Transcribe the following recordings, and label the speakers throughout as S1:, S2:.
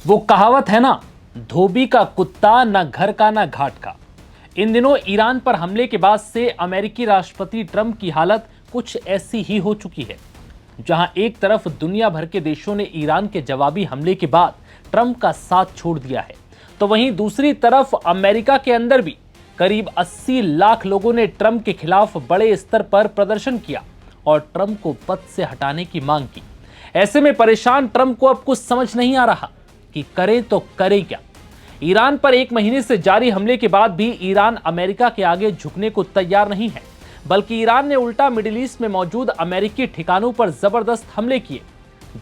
S1: वो कहावत है ना, धोबी का कुत्ता ना घर का ना घाट का। इन दिनों ईरान पर हमले के बाद से अमेरिकी राष्ट्रपति ट्रंप की हालत कुछ ऐसी ही हो चुकी है। जहां एक तरफ दुनिया भर के देशों ने ईरान के जवाबी हमले के बाद ट्रंप का साथ छोड़ दिया है, तो वहीं दूसरी तरफ अमेरिका के अंदर भी करीब 80 लाख लोगों ने ट्रंप के खिलाफ बड़े स्तर पर प्रदर्शन किया और ट्रंप को पद से हटाने की मांग की। ऐसे में परेशान ट्रंप को अब कुछ समझ नहीं आ रहा कि करें तो करें क्या। ईरान पर एक महीने से जारी हमले के बाद भी ईरान अमेरिका के आगे झुकने को तैयार नहीं है, बल्कि ईरान ने उल्टा मिडिल ईस्ट में मौजूद अमेरिकी ठिकानों पर जबरदस्त हमले किए,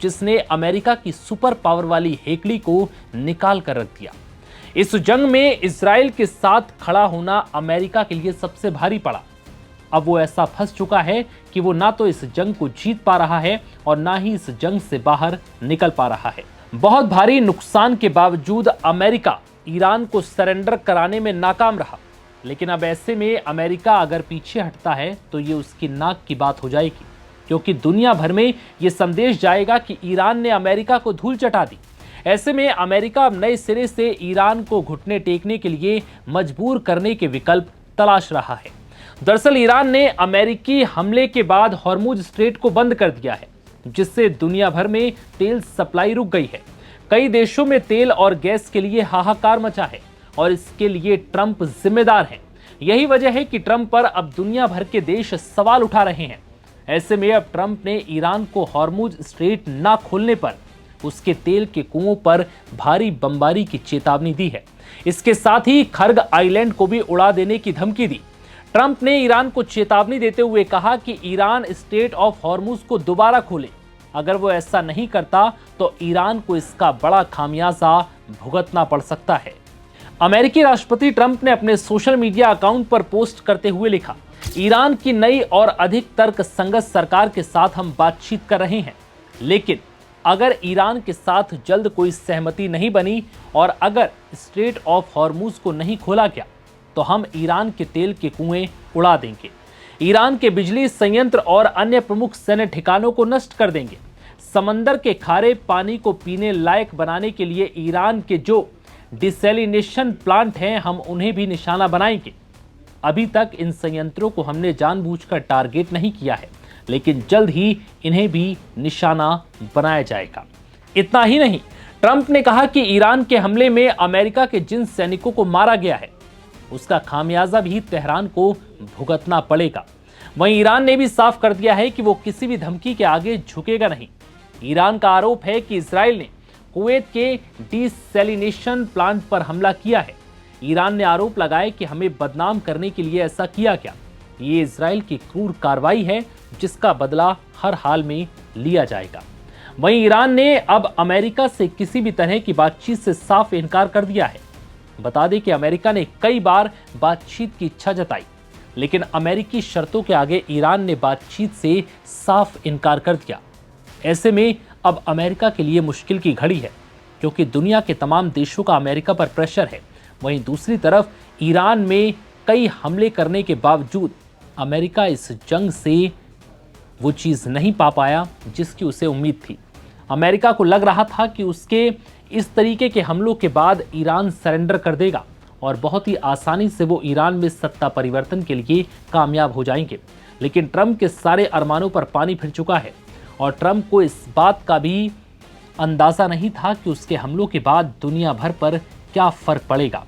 S1: जिसने अमेरिका की सुपर पावर वाली हेकड़ी को निकाल कर रख दिया। इस जंग में इजराइल के साथ खड़ा होना अमेरिका के लिए सबसे भारी पड़ा। अब वो ऐसा फंस चुका है कि वो ना तो इस जंग को जीत पा रहा है और ना ही इस जंग से बाहर निकल पा रहा है। बहुत भारी नुकसान के बावजूद अमेरिका ईरान को सरेंडर कराने में नाकाम रहा, लेकिन अब ऐसे में अमेरिका अगर पीछे हटता है तो ये उसकी नाक की बात हो जाएगी, क्योंकि दुनिया भर में ये संदेश जाएगा कि ईरान ने अमेरिका को धूल चटा दी। ऐसे में अमेरिका अब नए सिरे से ईरान को घुटने टेकने के लिए मजबूर करने के विकल्प तलाश रहा है। दरअसल ईरान ने अमेरिकी हमले के बाद हॉर्मुज स्ट्रेट को बंद कर दिया है, जिससे दुनिया भर में तेल सप्लाई रुक गई है। कई देशों में तेल और गैस के लिए हाहाकार मचा है और इसके लिए ट्रंप जिम्मेदार हैं। यही वजह है कि ट्रंप पर अब दुनिया भर के देश सवाल उठा रहे हैं। ऐसे में अब ट्रंप ने ईरान को हॉर्मुज स्ट्रेट ना खोलने पर उसके तेल के कुओं पर भारी बमबारी की चेतावनी दी है। इसके साथ ही खर्ग आइलैंड को भी उड़ा देने की धमकी दी। ट्रंप ने ईरान को चेतावनी देते हुए कहा कि ईरान स्ट्रेट ऑफ हॉर्मुज को दोबारा खोले। अगर वो ऐसा नहीं करता तो ईरान को इसका बड़ा खामियाजा भुगतना पड़ सकता है। अमेरिकी राष्ट्रपति ट्रंप ने अपने सोशल मीडिया अकाउंट पर पोस्ट करते हुए लिखा, ईरान की नई और अधिक तर्कसंगत सरकार के साथ हम बातचीत कर रहे हैं, लेकिन अगर ईरान के साथ जल्द कोई सहमति नहीं बनी और अगर स्ट्रेट ऑफ हॉर्मुज को नहीं खोला गया तो हम ईरान के तेल के कुएं उड़ा देंगे, ईरान के बिजली संयंत्र और अन्य प्रमुख सैन्य ठिकानों को नष्ट कर देंगे। समंदर के खारे पानी को पीने लायक बनाने के लिए ईरान के जो डिसैलिनेशन प्लांट हैं, हम उन्हें भी निशाना बनाएंगे। अभी तक इन संयंत्रों को हमने जानबूझकर टारगेट नहीं किया है, लेकिन जल्द ही इन्हें भी निशाना बनाया जाएगा। इतना ही नहीं, ट्रंप ने कहा कि ईरान के हमले में अमेरिका के जिन सैनिकों को मारा गया है उसका खामियाजा भी तेहरान को भुगतना पड़ेगा। वहीं ईरान ने भी साफ कर दिया है कि वो किसी भी धमकी के आगे झुकेगा नहीं। ईरान का आरोप है कि इजराइल ने कुवैत के डिसैलिनेशन प्लांट पर हमला किया है। ईरान ने आरोप लगाया कि हमें बदनाम करने के लिए ऐसा किया गया। ये इजराइल की क्रूर कार्रवाई है, जिसका बदला हर हाल में लिया जाएगा। वहीं ईरान ने अब अमेरिका से किसी भी तरह की बातचीत से साफ इनकार कर दिया है। बता दें कि अमेरिका ने कई बार बातचीत की इच्छा जताई, लेकिन अमेरिकी शर्तों के आगे ईरान ने बातचीत से साफ इनकार कर दिया। ऐसे में अब अमेरिका के लिए मुश्किल की घड़ी है, क्योंकि दुनिया के तमाम देशों का अमेरिका पर प्रेशर है। वहीं दूसरी तरफ ईरान में कई हमले करने के बावजूद अमेरिका इस जंग से वो चीज़ नहीं पा पाया जिसकी उसे उम्मीद थी। अमेरिका को लग रहा था कि उसके इस तरीके के हमलों के बाद ईरान सरेंडर कर देगा और बहुत ही आसानी से वो ईरान में सत्ता परिवर्तन के लिए कामयाब हो जाएंगे, लेकिन ट्रंप के सारे अरमानों पर पानी फिर चुका है और ट्रंप को इस बात का भी अंदाज़ा नहीं था कि उसके हमलों के बाद दुनिया भर पर क्या फ़र्क पड़ेगा।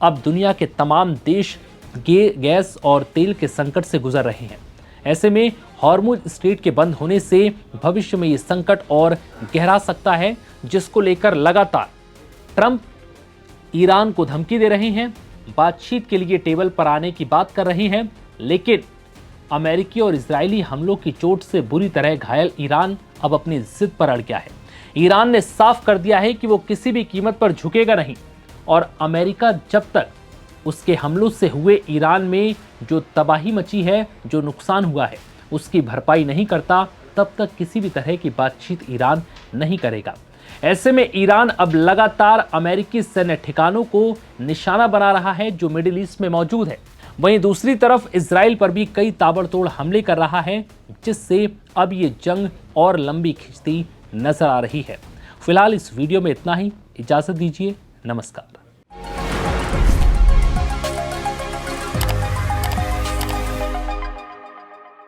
S1: अब दुनिया के तमाम देश गैस और तेल के संकट से गुजर रहे हैं। ऐसे में हॉर्मुज स्ट्रेट के बंद होने से भविष्य में ये संकट और गहरा सकता है, जिसको लेकर लगातार ट्रंप ईरान को धमकी दे रहे हैं, बातचीत के लिए टेबल पर आने की बात कर रहे हैं, लेकिन अमेरिकी और इजरायली हमलों की चोट से बुरी तरह घायल ईरान अब अपनी जिद पर अड़ गया है। ईरान ने साफ कर दिया है कि वो किसी भी कीमत पर झुकेगा नहीं और अमेरिका जब तक उसके हमलों से हुए ईरान में जो तबाही मची है, जो नुकसान हुआ है, उसकी भरपाई नहीं करता, तब तक किसी भी तरह की बातचीत ईरान नहीं करेगा। ऐसे में ईरान अब लगातार अमेरिकी सैन्य ठिकानों को निशाना बना रहा है जो मिडिल ईस्ट में मौजूद है। वहीं दूसरी तरफ इजराइल पर भी कई ताबड़तोड़ हमले कर रहा है, जिससे अब ये जंग और लंबी खिंचती नजर आ रही है। फिलहाल इस वीडियो में इतना ही। इजाज़त दीजिए, नमस्कार।